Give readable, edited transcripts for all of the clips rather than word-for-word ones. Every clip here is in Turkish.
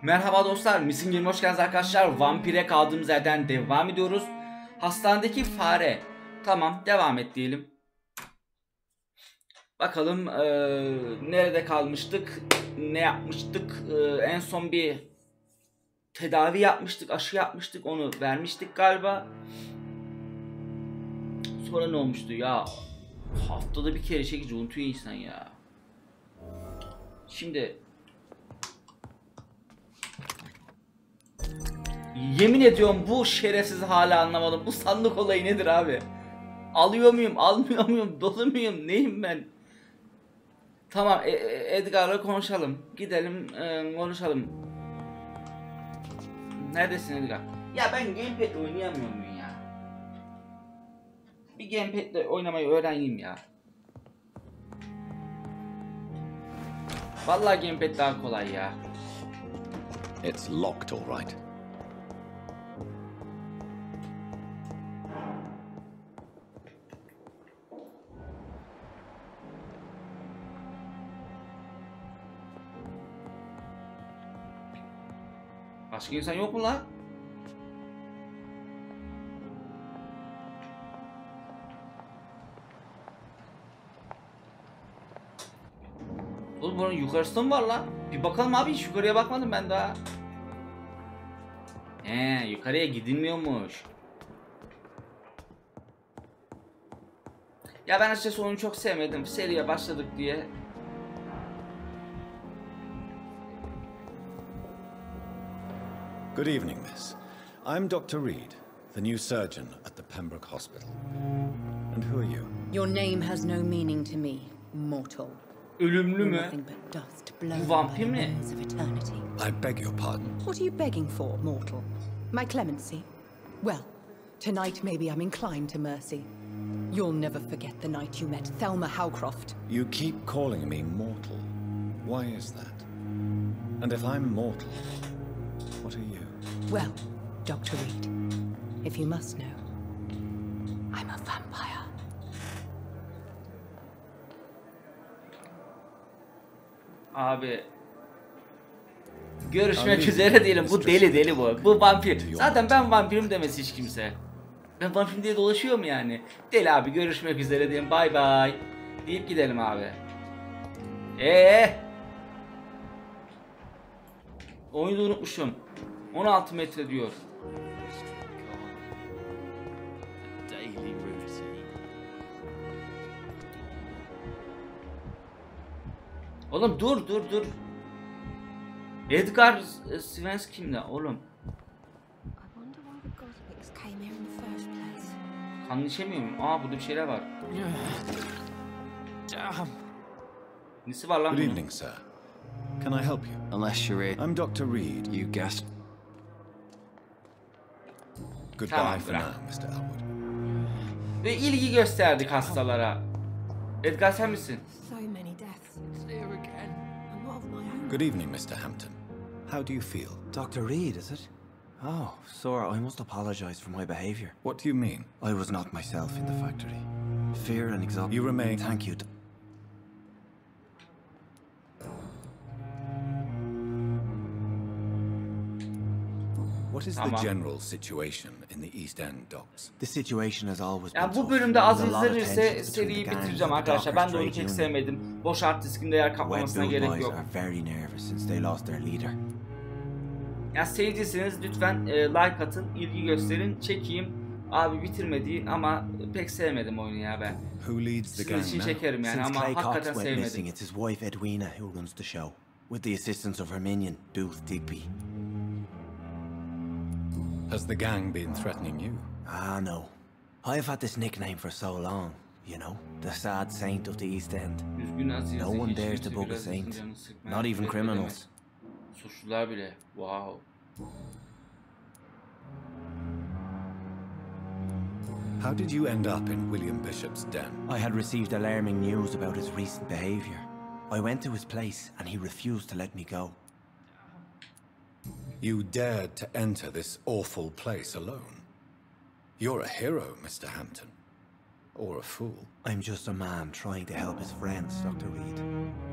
Merhaba dostlar, Miskin hoş geldiniz arkadaşlar. Vampir'e kaldığımız yerden devam ediyoruz. Hastanedeki fare. Tamam, devam et diyelim. Bakalım nerede kalmıştık? Ne yapmıştık? En son bir tedavi yapmıştık, aşı yapmıştık, onu vermiştik galiba. Sonra ne olmuştu ya? Haftada bir kere çekici unutuyor insan ya. Şimdi yemin ediyorum bu şerefsiz hala anlamadım. Bu sandık olayı nedir abi? Alıyor muyum, almıyor muyum, dolu muyum, neyim ben? Tamam, Edgar'la konuşalım. Gidelim, konuşalım. Neredesin Edgar? Ya ben gamepad'le oynayamıyor muyum ya? Bir gamepad'le oynamayı öğreneyim ya. Vallahi gamepad daha kolay ya. It's locked, all right. Başka insan yok mu la? Oğlum bunun yukarısında mı var la? Bir bakalım abi, hiç yukarıya bakmadım ben daha. Yukarıya gidilmiyormuş. Ya ben açıkçası onu çok sevmedim. Seriye başladık diye. Good evening, miss. I'm Dr. Reed, the new surgeon at the Pembroke Hospital. And who are you? Your name has no meaning to me, mortal. Ölümlü mü? Bu vampir mi? I beg your pardon. What are you begging for, mortal? My clemency? Well, tonight maybe I'm inclined to mercy. You'll never forget the night you met Thelma Howcroft. You keep calling me mortal. Why is that? And if I'm mortal, what are you? Well, Dr. Reed, if you must know, I'm a vampire. Abi görüşmek üzere diyelim. Bu deli bu. Bu vampir. Zaten ben vampirim demesi hiç kimse. Ben vampirim diye dolaşıyor mu yani? Deli abi, görüşmek üzere diyelim. Bay bay deyip gidelim abi. Oyunu unutmuşum. 16 metre diyor. Oğlum dur. Edgar Svens kimde oğlum? Kan içemiyor muyum? Aa, burada bir şeyler var. Nesi var lan Good bunun? evening, sir. Can I help you? Unless you're Reed. I'm Dr. Reed. You guessed. Goodbye Tamam, for bırak. now, Mr. Elwood. Ve ilgi gösterdik hastalara. Edgar sen misin? Good evening, Mr. Hampton. How do you feel? Dr. Reed, is it? Oh, sir, I must apologize for my behavior. What do you mean? I was not myself in the factory. Fear and exhaustion. You remain... Thank you. What is the general situation in the East End docks? The situation has always been Ya bu tough. bölümde az There's a lot of izlenirse tensions between seriyi the gangs bitireceğim and the arkadaşlar. Ben de onu Dockers pek Trade Union. sevmedim. Boş hard diskinde yer kaplamasına Wet gerek Boys yok. are very nervous since they lost their leader. Ya sevdiyseniz lütfen like atın, ilgi gösterin, çekeyim. Abi bitirmediğin ama pek sevmedim oyunu ya ben. Who leads the Sizin gang için now? çekerim yani Since ama Clay hakikaten Cox went missing, sevmedim. it's his wife Edwina who runs the show, with the assistance of her minion, Dooth Digby. Has the gang been threatening you? Ah, no. I've had this nickname for so long, you know, the sad saint of the East End. Üzgün Aziz, No one hiç dares kimse to bug a biraz saint, canını sıkmaya not even cüret criminals. edemez. Suçlular bile. Wow. How did you end up in William Bishop's den? I had received alarming news about his recent behavior. I went to his place and he refused to let me go. You dared to enter this awful place alone. You're a hero, Mr. Hampton. Or a fool. I'm just a man trying to help his friends, Dr. Reed.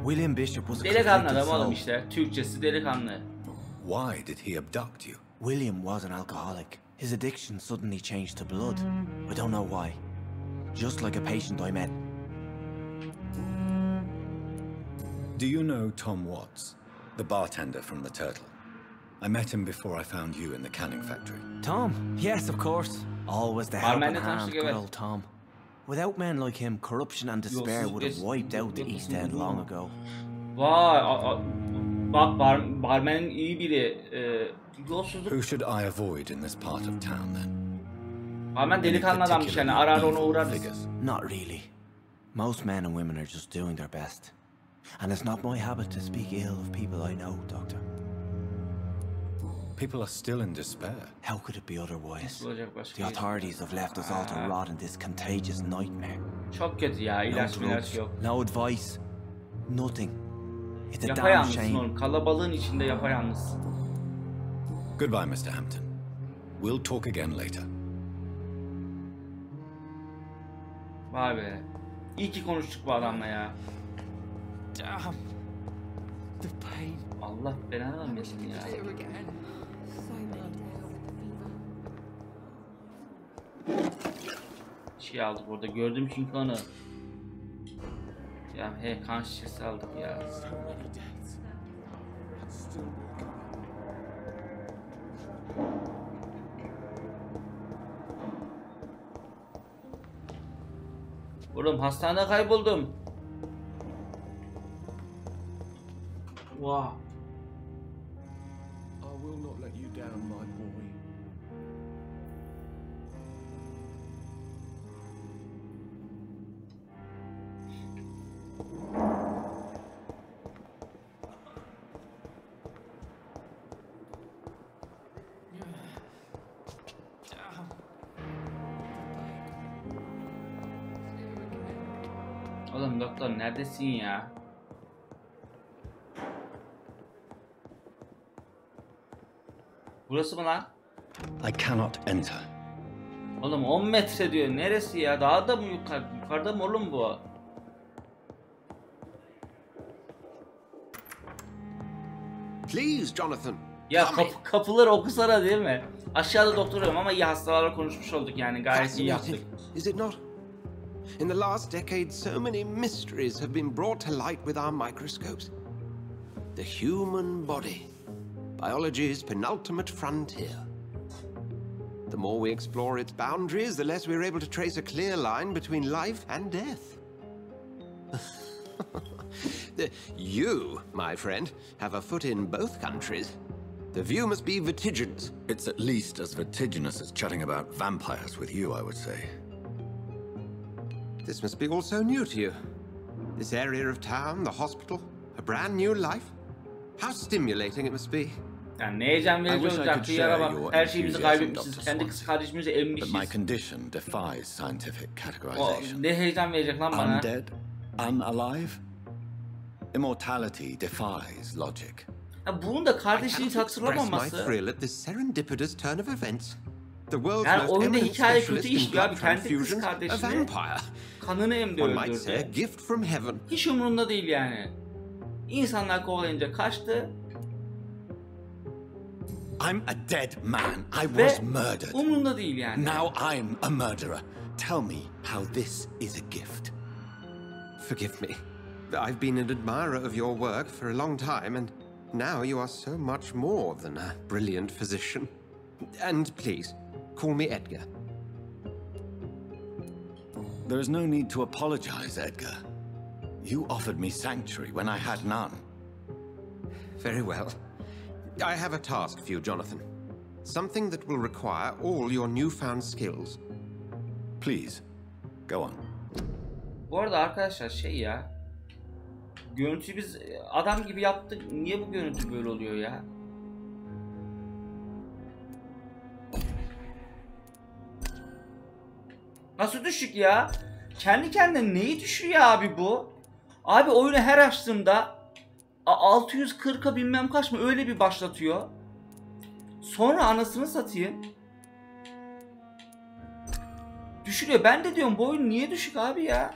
William Bishop was a Delikanlı conflicted adam oğlum soul. işte. Türkçesi delikanlı. Why did he abduct you? William was an alcoholic. His addiction suddenly changed to blood. I don't know why. Just like a patient I met. Do you know Tom Watts, the bartender from the Turtle? I met him before I found you in the canning factory. Tom? Yes, of course. Always the helping hand, good evet. old Tom. Without men like him, corruption and despair would have wiped out the East End long ago. Vay, bak barmenin iyi biri. Yolsuzluk. Who should I avoid in this part of town then? Barmen delikanlı adammış yani, arar onu uğrarız. Not really. Most men and women are just doing their best. And it's not my habit to speak ill of people I know, Doctor. People are still in despair. How could it be otherwise? The authorities have left us all to rot in this contagious nightmare. Çok kötü ya, ilaç milaç yok. No advice. Nothing. It's a damn Yapayalnızsın shame. oğlum, kalabalığın içinde yapayalnız. Goodbye, Mr. Hampton. We'll talk again later. Vay be. İyi ki konuştuk bu adamla ya. Damn. The pain. Allah belanı vermesin ya. Şey aldık orada, gördüm çünkü onu. Ya he, kan şişesi aldık ya. Oğlum hastanede kayboldum. Wow. I will not let you down, my boy. Oğlum doktor neredesin ya? Burası mı lan? I cannot enter. Oğlum 10 metre diyor. Neresi ya? Daha da mı yukarı? Yukarıda mı oğlum bu? Please, Jonathan. Ya kapıları okusana değil mi? Aşağıda doktor arıyorum ama iyi hastalarla konuşmuş olduk yani. Gayet iyi yaptık. Is it not? In the last decade, so many mysteries have been brought to light with our microscopes. The human body, biology's penultimate frontier. The more we explore its boundaries, the less we're able to trace a clear line between life and death. You, my friend, have a foot in both countries. The view must be vertiginous. It's at least as vertiginous as chatting about vampires with you, I would say. This must be all so new to you. This area of town, the hospital, a brand new life. How stimulating it must be. Yani ne heyecan verici olacak, yara bak, her şeyimizi kaybetmişiz, kendi kız kardeşimizi But my emmişiz. condition defies scientific O, categorization. ne heyecan verecek lan bana? Undead? Unalive? Immortality defies logic. Ya bunun da kardeşini hiç Express my hatırlamaması. thrill at this serendipitous turn of events. The world's Yani most oyunda eminent hikaye kötü specialist in işliyor abi. blood Kendi kız transfusion, a kardeşini vampire. kanını emdi, One might say a öldürdü. gift from heaven. Hiç umurunda değil yani. İnsanlar kovalayınca kaçtı I'm a dead man. I ve was murdered. umurunda değil yani. Now I'm a murderer. Tell me how this is a gift. Forgive me. I've been an admirer of your work for a long time, and now you are so much more than a brilliant physician. And please, call me Edgar. There is no need to apologize, Edgar. You offered me sanctuary when I had none. Very well. I have a task for you, Jonathan. Something that will require all your newfound skills. Please, go on. Bu arada arkadaşlar şey ya. Görüntüyü biz adam gibi yaptık. Niye bu görüntü böyle oluyor ya? Nasıl düşük ya? Kendi kendine neyi düşürüyor abi bu? Abi oyunu her açtığımda 640'a bilmem kaç mı öyle bir başlatıyor. Sonra anasını satayım. Düşürüyor. Ben de diyorum bu oyun niye düşük abi ya?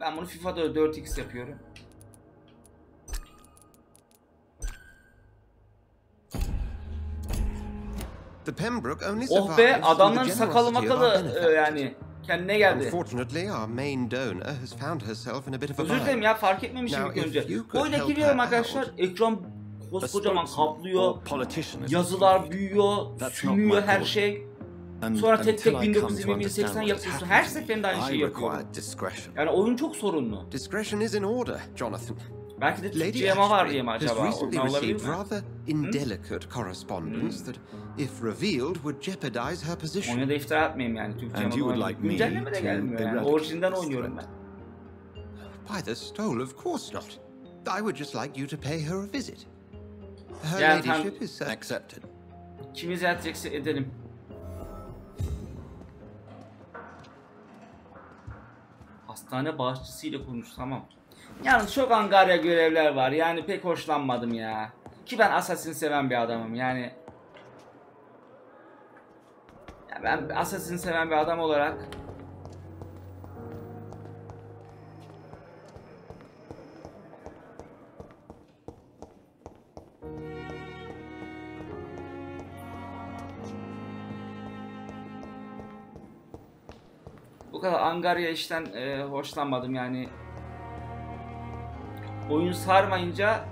Ben bunu FIFA'da 4x yapıyorum. The Pembroke only Oh be, survives through the adamların sakalı generosity of our makalı benefactors. yani kendine geldi. Unfortunately, our main donor has found herself in a bit of a Özür dilerim bind. ya, fark etmemişim Now, ilk önce. if you could Oyuna help giriyorum her arkadaşlar, out. ekran koskocaman kaplıyor, Politician yazılar büyüyor, sünüyor her şey. Sonra tek tek 1920-1080 yapıyorsun. Her seferinde aynı şeyi yapıyor. Yani oyun çok sorunlu. Discretion is in order, Jonathan. Belki de Lady Türkçe yama var Ashbury diye mi has acaba? recently Oradan olabilir received mi? rather indelicate correspondence that, if revealed, would jeopardize her position. Oyuna da iftira atmayayım yani, Türkçe And you yama would like me güncelleme de to gelmiyor yani. eradicate Orijinden this oynuyorum ben. threat? By the stole, of course not. I would just like you to pay her a visit. Her Yeah, ladyship is... Accepted. Kimi ziyaret edecekse edelim. Hastane bağışçısıyla konuş, tamam. Yalnız çok angarya görevler var. Yani pek hoşlanmadım ya. Ki ben Assassin seven bir adamım yani. Ya ben Assassin seven bir adam olarak bu kadar angarya işten hoşlanmadım yani. Oyun sarmayınca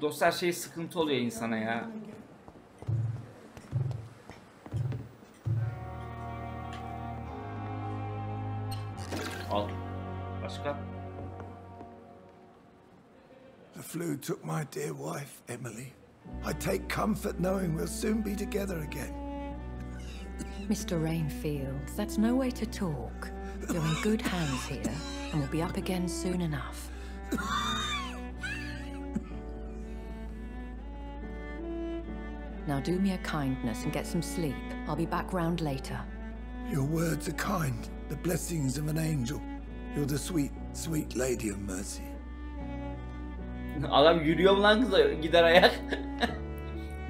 dostlar şey sıkıntı oluyor insana ya. Al. Başka? The flu took my dear wife, Emily. I take comfort knowing we'll soon be together again. Mr. Rainfield, that's no way to talk. You're in good hands here, and we'll be up again soon enough. Now do me a kindness and get some sleep. I'll be back round later. Your words are kind, the blessings of an angel. You're the sweet, sweet lady of mercy. Adam yürüyor mu lan kıza? Gider ayak.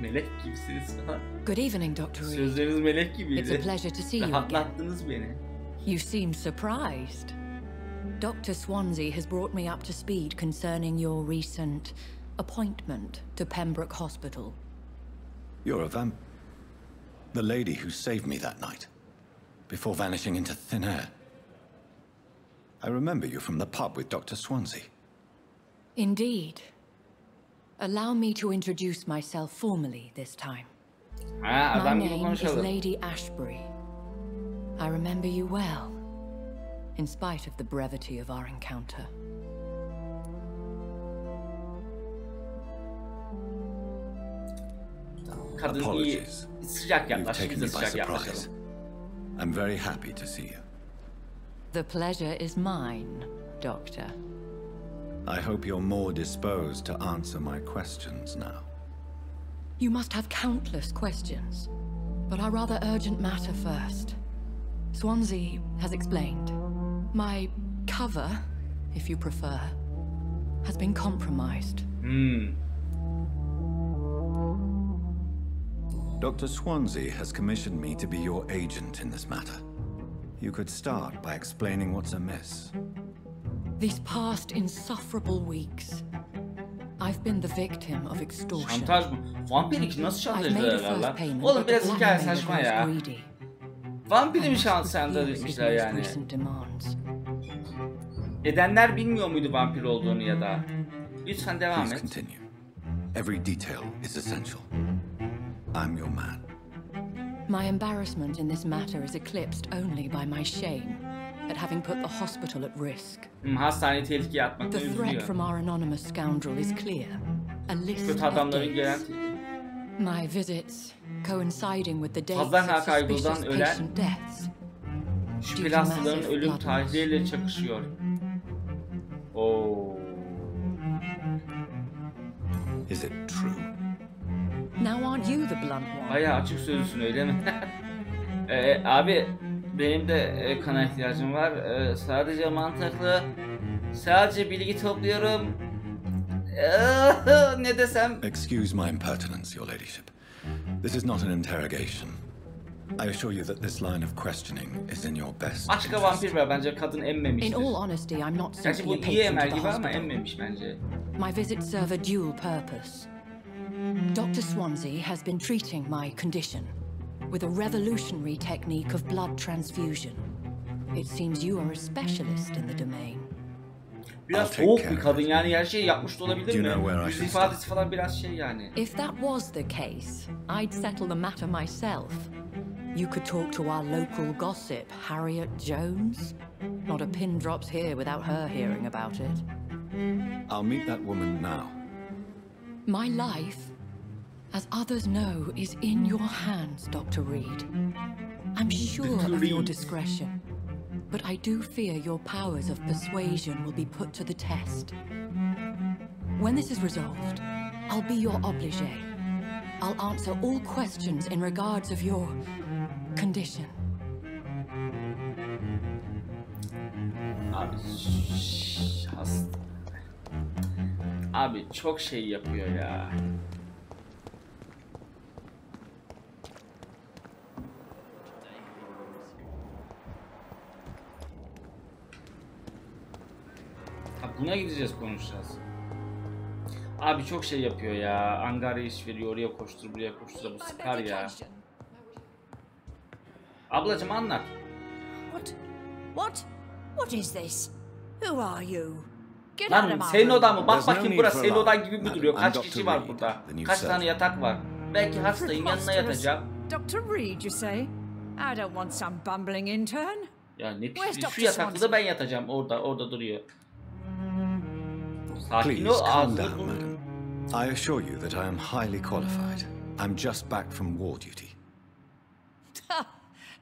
Melek gibisiniz falan. Good evening, Dr. Reed. Sözleriniz melek It's a gibiydi. pleasure to see you again. Rahatlattınız beni. You seem surprised. Dr. Swansea has brought me up to speed concerning your recent appointment to Pembroke Hospital. You're a the lady who saved me that night, before vanishing into thin air. I remember you from the pub with Dr. Swansea. Indeed. Allow me to introduce myself formally this time. Ha, My adam gibi name is konuşalım. Lady Ashbury. I remember you well, in spite of the brevity of our encounter. Kadın iyi, Apologies. sıcak You've yaklaş, taken biz me de by sıcak surprise. yaklaşalım. I'm very happy to see you. The pleasure is mine, Doctor. I hope you're more disposed to answer my questions now. You must have countless questions, but our rather urgent matter first. Swansea has explained. My cover, if you prefer, has been compromised. Dr. Swansea has commissioned me to be your agent in this matter. You could start by explaining what's amiss. These past insufferable weeks, I've been the victim of extortion. Şantaj mı? Vampir 2 nasıl I've şantaj made a ederler first lan? payment, Oğlum but the biraz hikaye blackmailer saçma grows ya. greedy. Vampiri mi I must şantaj refuse his etmişler most yani? recent demands. Edenler bilmiyor muydu vampir olduğunu ya da? Lütfen devam Please et. continue. Every detail is essential. I'm your man. My embarrassment in this matter is eclipsed only by my shame at having put the hospital at risk. Hastaneyi tehlikeye The atmaktan threat üzülüyor. from our anonymous scoundrel is clear. A list Kötü of adamların gelen dates. My visits coinciding with the dates Fazla of kaybından suspicious ölen patient deaths. şüpheli hastaların ölüm tarihleriyle çakışıyor. Oo. Is it true? Now aren't you the blunt one? Bayağı açık sözlüsün öyle mi? Abi benim de kana ihtiyacım var. Sadece mantıklı, sadece bilgi topluyorum. Ne desem? Excuse my impertinence, your ladyship. This is not an interrogation. I assure you that this line of questioning is in your best Başka interest. vampir var bence kadın In emmemiştir. all honesty, I'm not Gerçi simply bu a iyi patron emer to the gibi ama hospital. emmemiş bence. My visits serve a dual purpose. Dr. Swansea has been treating my condition with a revolutionary technique of blood transfusion. It seems you are a specialist in the domain. Biraz soğuk bir kadın yani, her şeyi yapmış da olabilir mi? Yüz ifadesi falan biraz şey yani. If that was the case, I'd settle the matter myself. You could talk to our local gossip, Harriet Jones. Not a pin drops here without her hearing about it. I'll meet that woman now. My life, as others know, is in your hands, Dr. Reed. I'm sure of your discretion, but I do fear your powers of persuasion will be put to the test. When this is resolved, I'll be your obligé. I'll answer all questions in regards of your condition. Abi hasta. Abi çok şey yapıyor ya. Ha, buna gideceğiz, konuşacağız. Abi çok şey yapıyor ya. Angarya iş veriyor, oraya koştur, buraya koştur, bu sıkar ya. Ablacım anlat. What is this? Who are you? Get out Lan of my senin room. odan mı? Bak There's no bakayım need burası for senin alarm. odan gibi mi duruyor? Madam, Kaç I'm kişi Dr. var Reed, burada? the new Kaç tane surgeon. yatak var? Belki hastayım, yanına yatacağım. Dr. Reed, you say? I don't want some bumbling intern. Ya ne Where's pis, Dr. şu yatakta Swansea? da ben yatacağım, orada duruyor. Sakin Please ol, calm ağzını down, burnunu. madam. I assure you that I am highly qualified. I'm just back from war duty.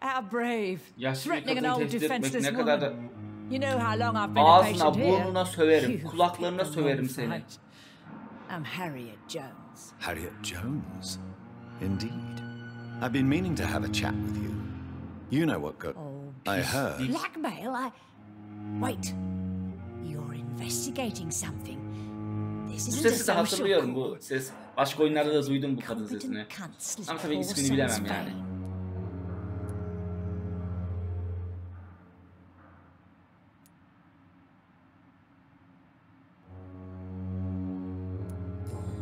How brave. Yaşlı bir Threatening an kadını old tehdit etmek defenseless ne kadar da... woman. You know how long I've been a Ağzına, patient here? burnuna söverim, You kulaklarına picked the söverim wrong seni. fight. I'm Harriet Jones. Harriet Jones? Indeed. I've been meaning to have a chat with you. You know what got... I heard... Blackmail? Wait. You're investigating something. This Bu isn't sesi de a social hatırlıyorum, bu court. ses. Başka oyunlarda da duydum bu kadın Competent sesini. cunts Ama live tabii for ismini bilemem Son's yani. fame.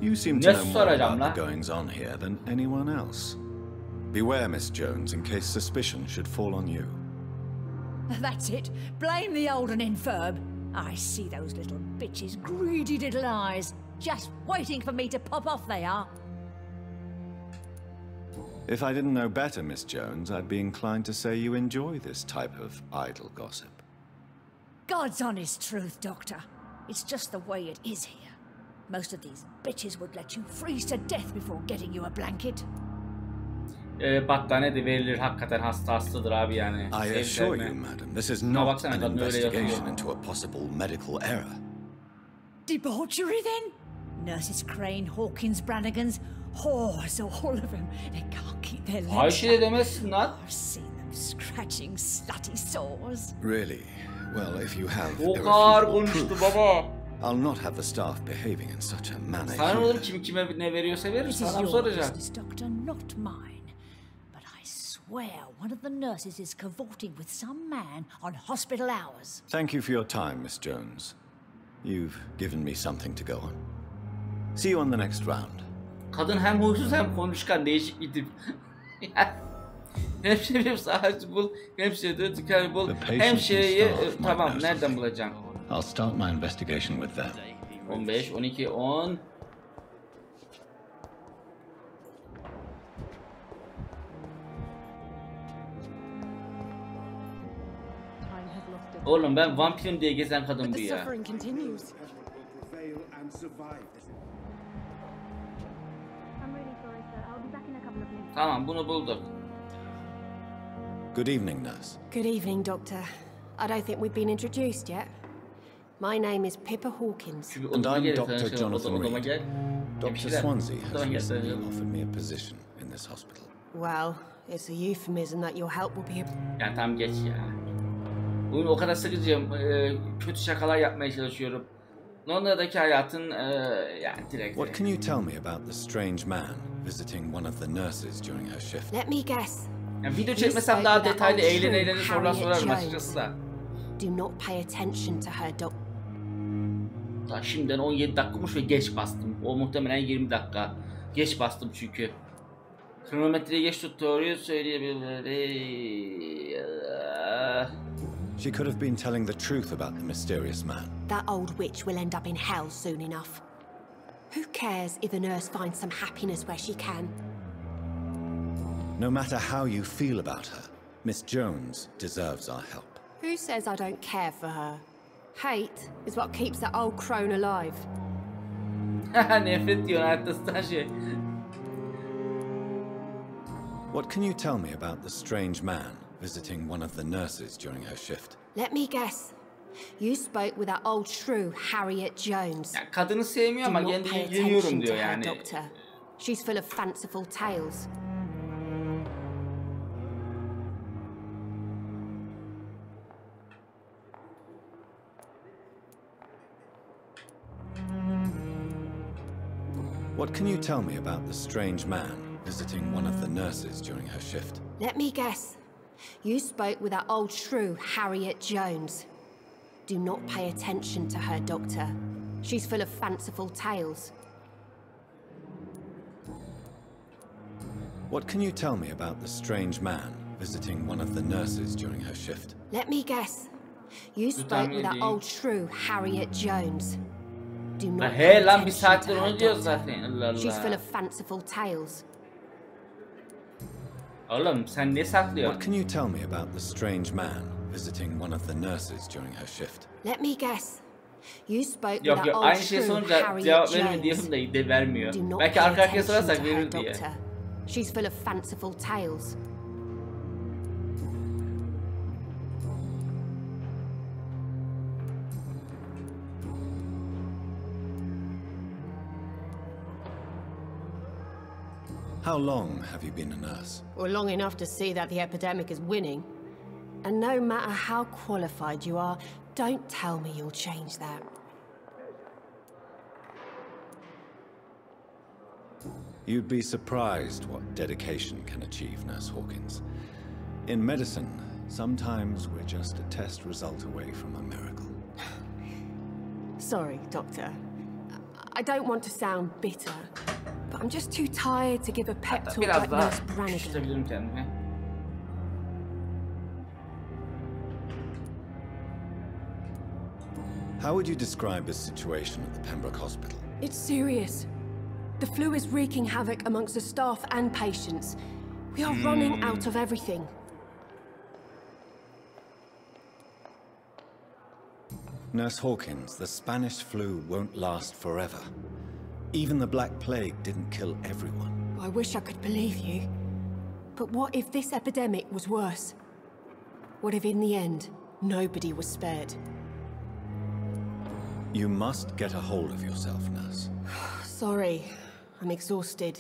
You seem to Ne know more soracağım about lan? the goings-on here than anyone else. Beware, Miss Jones, in case suspicion should fall on you. That's it. Blame the old and infirm. I see those little bitches' greedy little eyes. Just waiting for me to pop off they are. If I didn't know better, Miss Jones, I'd be inclined to say you enjoy this type of idle gossip. God's honest truth, Doctor. It's just the way it is here. Most of these bitches would let you freeze to death before getting you a blanket. Battaniye de verilir, hakikaten hastadır abi yani. I assure Sevgilerine. you, madam, this is not baksana, an kadın öyle yapıyor. investigation into a possible medical error. Debauchery, then? Nurses Crane, Hawkins, Brannigans, whores, all of them. They can't keep their legs Ayşe de up. demezsin lan. I've seen them scratching slutty sores. Really? Well, if you have O kadar irrefutable konuştu proof, baba. I'll not have the staff behaving in such a manner Sana ne here. olur, kim kime ne veriyorsa verir, This is sana your soracak. business, Doctor, not mine. But I swear one of the nurses is cavorting with some man on hospital hours. Thank you for your time, Miss Jones. You've given me something to go on. See you on the next round. Kadın hem huysuz hem konuşkan, değişik bir tip. Hemşire sadece bul, hemşire de dükkanı bul, The patient hemşireyi and staff might tamam know nereden something. bulacağım? I'll start my investigation with them. 15, 12, 10. Oğlum ben vampirim diye gezen kadın bu The ya. suffering continues. Tamam, bunu bulduk. Good evening, nurse. Good evening, Doctor. I don't think we've been introduced yet. My name is Pippa Hawkins. Şu bir And odama I'm gel, Dr. sen Jonathan odama Reed. gel. Dr. Hemşire. Swansea Odama has gel, recently sen- offered me a position in this hospital. Well, it's a euphemism that your help will be... Yani tam geç ya. Bugün o kadar sıkıcıyım. Kötü şakalar yapmaya çalışıyorum. Londra'daki hayatın yani direkt. What can you tell me about the strange man visiting one of the nurses during her shift? Let me guess. Yani video çekmesem daha detaylı eğlene sorular sorarım açıkçası da. Do not pay attention to her, Doc. Daha şimdiden 17 dakikamış ve geç bastım. O muhtemelen 20 dakika. Geç bastım çünkü. Kronometreyi geç tut, doğruyu söyleyebilir. She could have been telling the truth about the mysterious man. That old witch will end up in hell soon enough. Who cares if a nurse finds some happiness where she can? No matter how you feel about her, Miss Jones deserves our help. Who says I don't care for her? Hate is what keeps that old crone alive. Nefret diyor hayatta şey. What can you tell me about the strange man visiting one of the nurses during her shift? Let me guess. You spoke with that old shrew, Harriet Jones. Ya, kadını sevmiyor ama Do not kendi pay ilgileniyorum attention diyor to her, yani. Doctor. She's full of fanciful tales. What can you tell me about the strange man visiting one of the nurses during her shift? Let me guess. You spoke with that old shrew, Harriet Jones. Do not pay attention to her, Doctor. She's full of fanciful tales. What can you tell me about the strange man visiting one of the nurses during her shift? Let me guess. You spoke with that old shrew, Harriet Jones. Do not He pay lan bir attention saattir to her, onu diyoruz Doctor. zaten. Allah Allah. She's full of fanciful tales. Oğlum sen ne saklıyorsun? What can you tell me about the strange man visiting one of the nurses during her shift? Let me guess. You spoke with Yok that yok old aynı şey shrew, sorunca Harriet cevap verir mi Jones. diyorum da vermiyor. Do not Belki pay arka arkaya attention sorarsak to her, verir diye. Doctor. She's full of fanciful tales. How long have you been a nurse? Well, long enough to see that the epidemic is winning. And no matter how qualified you are, don't tell me you'll change that. You'd be surprised what dedication can achieve, Nurse Hawkins. In medicine, sometimes we're just a test result away from a miracle. Sorry, Doctor. I don't want to sound bitter, but I'm just too tired to give a pep talk Biraz like daha Nurse Brannigan. tutabilirim kendimi. How would you describe the situation at the Pembroke Hospital? It's serious. The flu is wreaking havoc amongst the staff and patients. We are running out of everything. Nurse Hawkins, the Spanish flu won't last forever. Even the Black Plague didn't kill everyone. I wish I could believe you. But what if this epidemic was worse? What if in the end, nobody was spared? You must get a hold of yourself, Nurse. Sorry, I'm exhausted.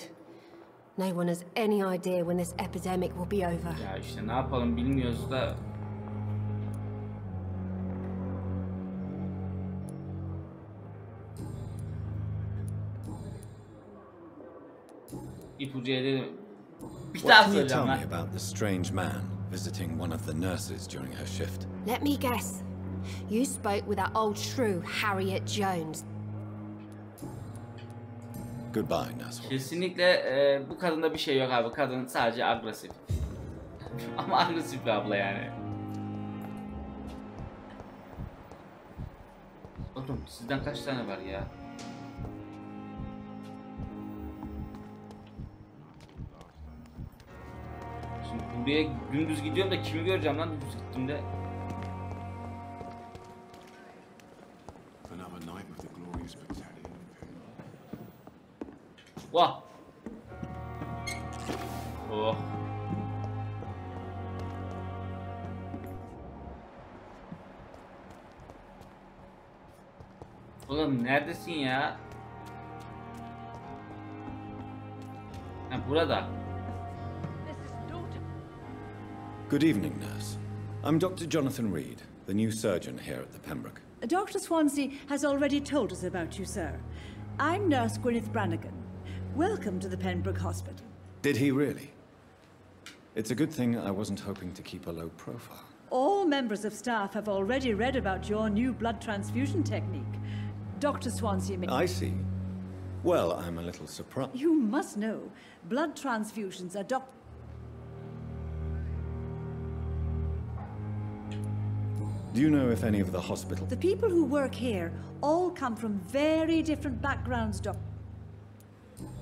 No one has any idea when this epidemic will be over. Ya işte ne yapalım bilmiyoruz da. İpucu edelim. Bir What daha can you tell söyleyeceğim me lan. about the strange man visiting one of the nurses during her shift? Let me guess. You spoke with that old shrew, Harriet Jones. Goodbye, Nurse Hawkins. Kesinlikle bu kadında bir şey yok abi. Kadın sadece agresif. Ama agresif bir abla yani. Oğlum sizden kaç tane var ya? Şimdi buraya gündüz gidiyorum da kimi göreceğim lan gündüz gittiğimde? Vah! Oh! Oğlum neredesin ya? Ha burada. Good evening, Nurse. I'm Dr. Jonathan Reed, the new surgeon here at the Pembroke. Dr. Swansea has already told us about you, sir. I'm Nurse Gwyneth Brannigan. Welcome to the Pembroke Hospital. Did he really? It's a good thing I wasn't hoping to keep a low profile. All members of staff have already read about your new blood transfusion technique. Dr. Swansea may... I see. Well, I'm a little surprised. You must know, blood transfusions are Do you know if any of the hospital... The people who work here all come from very different backgrounds, Doctor.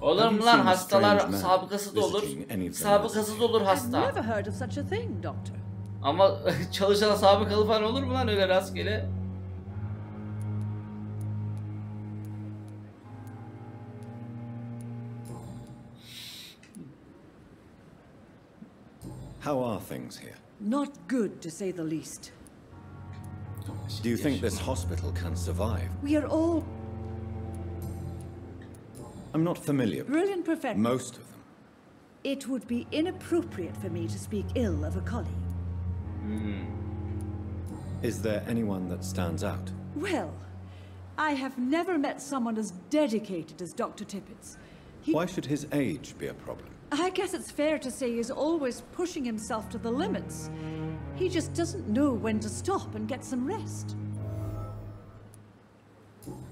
Olur mu lan, hastalar sabıkası da olur. Sabıkasız olur I've hasta. never heard of such a thing, Doctor. Ama çalışan sabıkalı falan olur mu lan öyle rastgele? How are things here? Not good, to say the least. Do you think this hospital can survive? We are all I'm not familiar with brilliant professionals. most of them. It would be inappropriate for me to speak ill of a colleague. Is there anyone that stands out? Well, I have never met someone as dedicated as Dr. Tippett's. Why should his age be a problem? I guess it's fair to say he's always pushing himself to the limits. He just doesn't know when to stop and get some rest.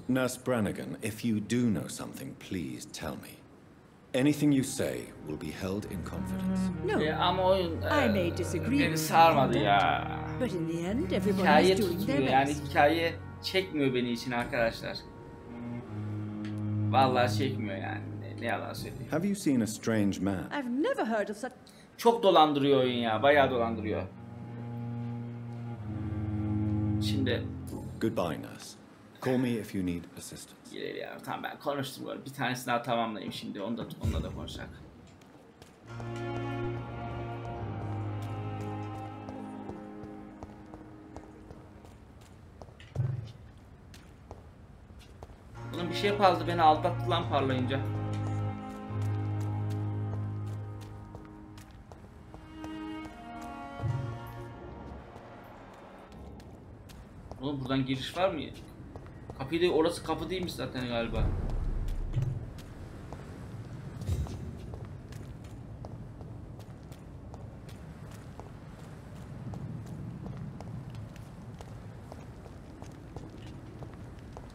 Nurse Brannigan, if you do know something, please tell me. Anything you say will be held in confidence. No, Ama oyun I may disagree beni with sarmadı you, ya. but in the end, everybody Hikaye is doing tutmuyor their yani, best. hikaye çekmiyor beni için arkadaşlar. Vallahi çekmiyor yani, ne yalan söyleyeyim. Have you seen a strange man? I've never heard of such. Çok dolandırıyor oyun ya, bayağı dolandırıyor. Şimdi Goodbye, nurse. Call me if you need assistance. gidelim ya. Tamam, ben konuştum böyle. Bir tanesini daha tamamlayayım şimdi. Onunla da konuşacak. Oğlum bir şey yapaldı, beni aldattı lan parlayınca. Oğlum buradan giriş var mı? Kapıyı da, orası kapı değilmiş zaten galiba.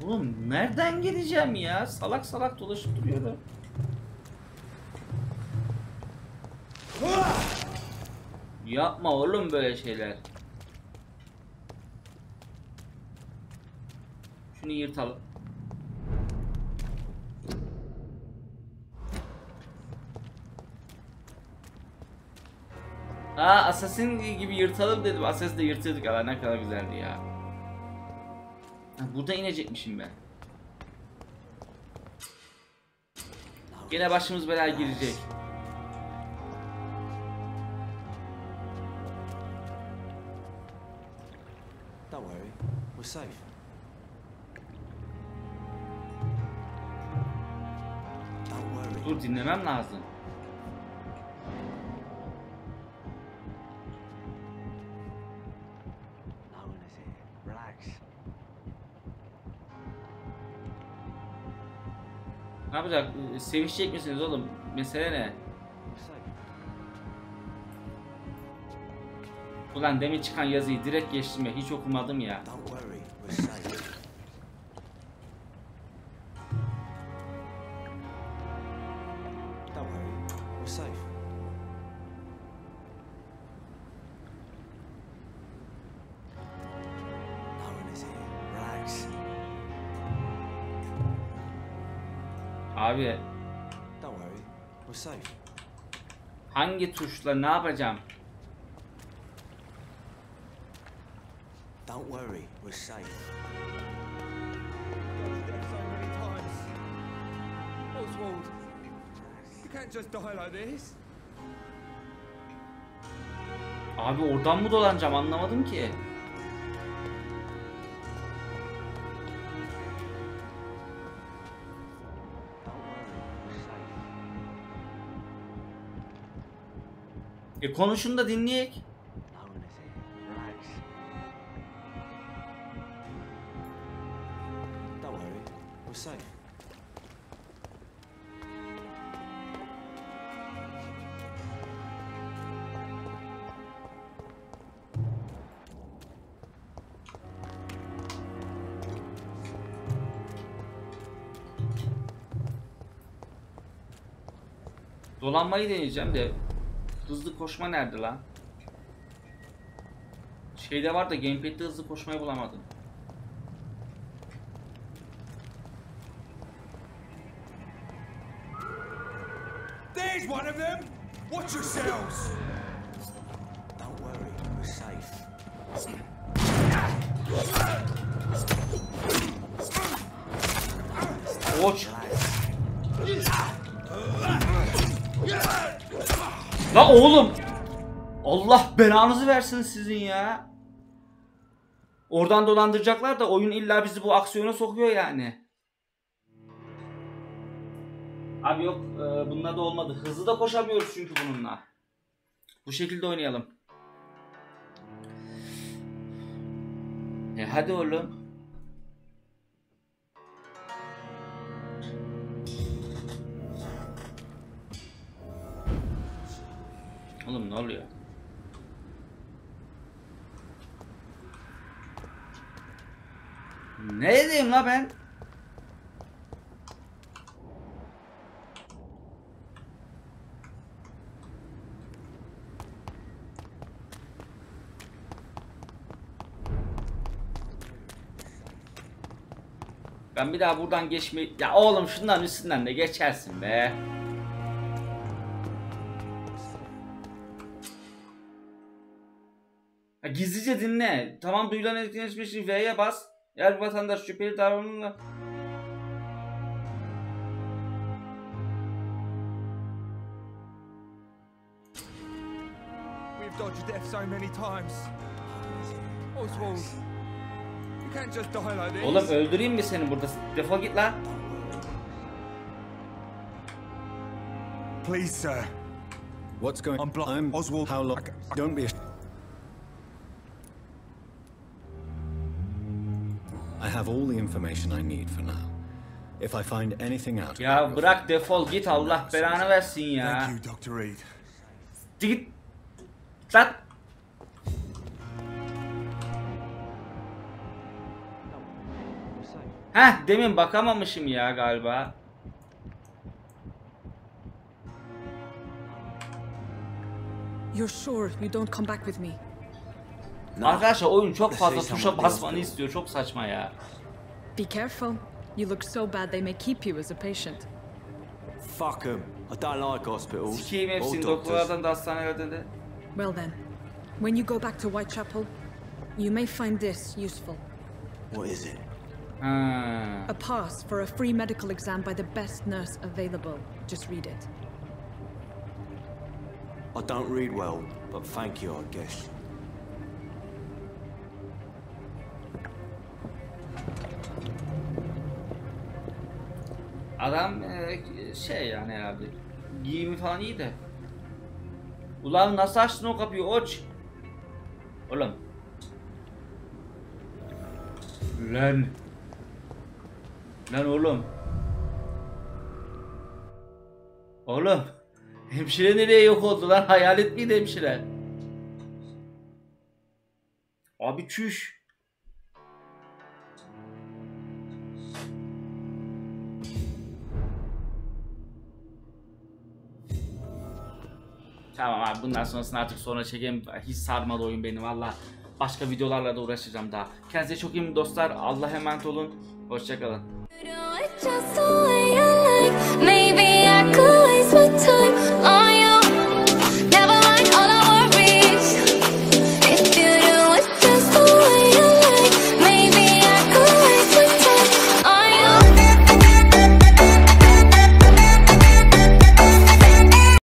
Oğlum nereden gireceğim ya? Salak salak dolaşıp duruyorum. Yapma oğlum böyle şeyler. Şunu yırtalım. Assassin gibi yırtalım dedim. Assassin'de yırtıyorduk ya, ne kadar güzeldi ya. Burada inecekmişim ben. Gene başımız belaya girecek. Don't worry, we're safe. Don't worry. Dur, dinlemem lazım. No one is here. Relax. Ne yapacak? Sevişecek misiniz oğlum? Mesele ne? We're safe. Ulan demin çıkan yazıyı direkt geçtim ya, hiç okumadım ya. Don't worry, we're safe. Don't worry, we're safe. No one is here. Relax. Abi Don't worry, we're safe. hangi tuşla ne yapacağım? Don't worry, we're safe. Oswald, you can't just die like this. Abi oradan mı dolanacağım, anlamadım ki. Don't worry, we're safe. Konuşun da dinleyek. No one is here. Relax. Don't worry, we're safe. Dolanmayı deneyeceğim de hızlı koşma nerede lan? Şeyde var da gamepad'de hızlı koşmayı bulamadım. There's one of them! Watch yourselves! Don't worry, we're safe. Koç. La oğlum. Allah belanızı versin sizin ya. Oradan dolandıracaklar da oyun illa bizi bu aksiyona sokuyor yani. Abi yok bununla da olmadı. Hızlı da koşamıyoruz çünkü bununla. Bu şekilde oynayalım. Hadi oğlum. Oğlum ne oluyor? Ne dedim la ben? Ben bir daha buradan geçmeyi... Ya oğlum şundan üstünden de geçersin be. Ya gizlice dinle. Tamam, duyulan etkileşmiş için V'ye bas. Eğer bir vatandaş şüpheli davranımla... We've dodged death so many times. Oswald, you can't just die like this. Oğlum öldüreyim mi seni burada? Defol git lan. Please, sir. What's going on? I'm Oswald. How long? Don't be. I have all the information I need for now. If I find anything out. Ya bırak, defol git, Allah belanı versin ya. Thank you, Dr. Reed. Git. Lan. Heh, demin bakamamışım ya galiba. You're sure you don't come back with me? Arkadaşlar oyun çok fazla tuşa basmanı istiyor. Çok saçma ya. Be careful. You look so bad they may keep you as a patient. Fuck 'em. I don't like hospitals. Sikeyim hepsini, doktorlardan da hastanelerden de. Well then, when you go back to Whitechapel, you may find this useful. What is it? A pass for a free medical exam by the best nurse available. Just read it. I don't read well, but thank you, I guess. Adam şey yani herhalde. Giyimi falan iyi de. Ulan nasıl açtın o kapıyı oç? Oğlum. Lan. Lan oğlum. Oğlum. Hemşire nereye yok oldu lan? Hayalet miydi hemşire? Abi çüş. Tamam abi, bundan sonrasını artık sonra çekeyim. Hiç sarmadı oyun beni valla. Başka videolarla da uğraşacağım daha. Kendinize çok iyi dostlar. Allah'a emanet olun. Hoşçakalın.